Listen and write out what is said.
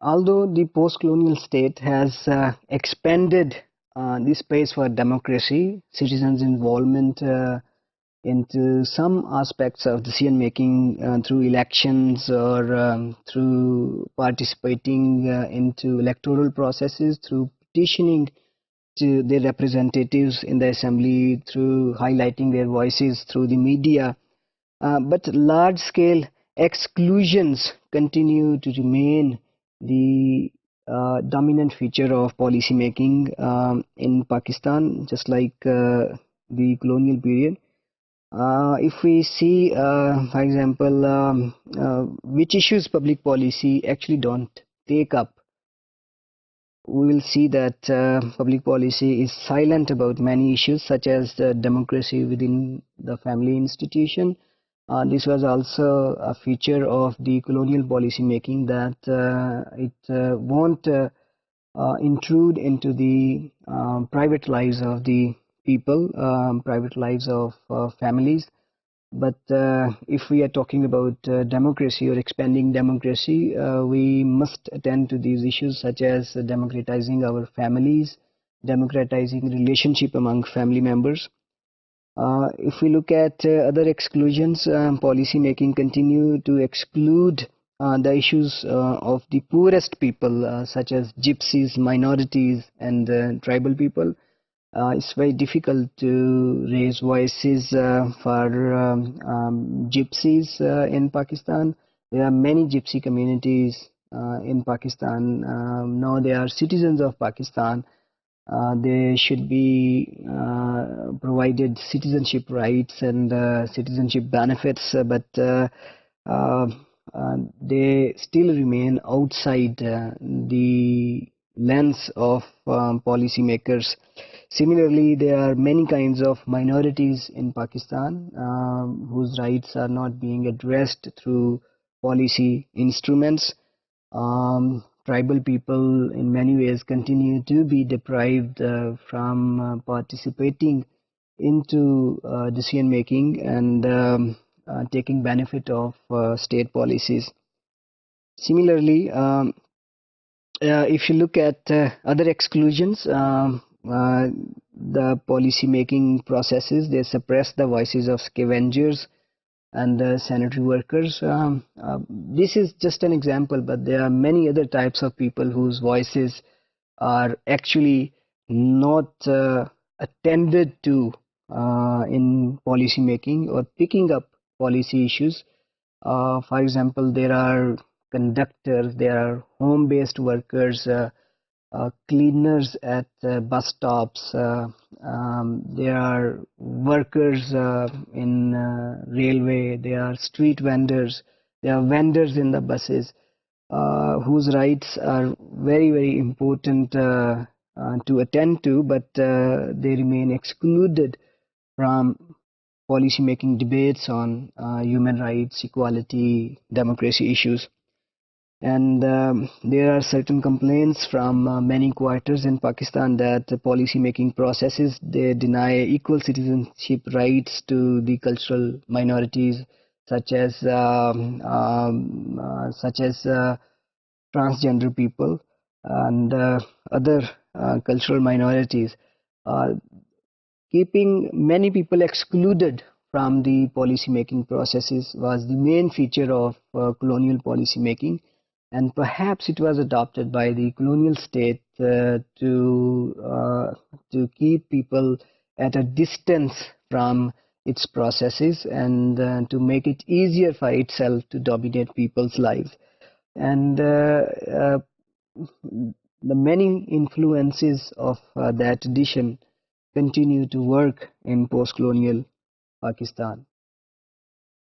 Although the post-colonial state has expanded the space for democracy, citizens' involvement into some aspects of decision making through elections or through participating into electoral processes, through petitioning to their representatives in the assembly, through highlighting their voices through the media. But large scale exclusions continue to remain the dominant feature of policy making in Pakistan, just like the colonial period. If we see, for example, which issues public policy actually don't take up, we will see that public policy is silent about many issues such as democracy within the family institution. This was also a feature of the colonial policy making, that it won't intrude into the private lives of the people, private lives of families. But if we are talking about democracy or expanding democracy, we must attend to these issues such as democratizing our families, democratizing relationship among family members. If we look at other exclusions, policy making continue to exclude the issues of the poorest people, such as gypsies, minorities, and tribal people. It's very difficult to raise voices for gypsies in Pakistan. There are many gypsy communities in Pakistan. Now they are citizens of Pakistan. They should be provided citizenship rights and citizenship benefits, but uh, they still remain outside the lens of policymakers. Similarly, there are many kinds of minorities in Pakistan whose rights are not being addressed through policy instruments. Tribal people in many ways continue to be deprived from participating into decision making and taking benefit of state policies. Similarly, if you look at other exclusions, the policy making processes, they suppress the voices of scavengers and sanitary workers. This is just an example, but there are many other types of people whose voices are actually not attended to in policy making or picking up policy issues. For example, there are conductors, there are home-based workers, cleaners at bus stops. There are workers in railway. There are street vendors. There are vendors in the buses whose rights are very, very important to attend to, but they remain excluded from policy making debates on human rights, equality, democracy issues. And there are certain complaints from many quarters in Pakistan that the policy making processes, they deny equal citizenship rights to the cultural minorities such as transgender people and other cultural minorities, uh, keeping many people excluded from the policy making processes was the main feature of colonial policy making, and perhaps it was adopted by the colonial state to keep people at a distance from its processes and to make it easier for itself to dominate people's lives. And the many influences of that tradition continue to work in post-colonial Pakistan.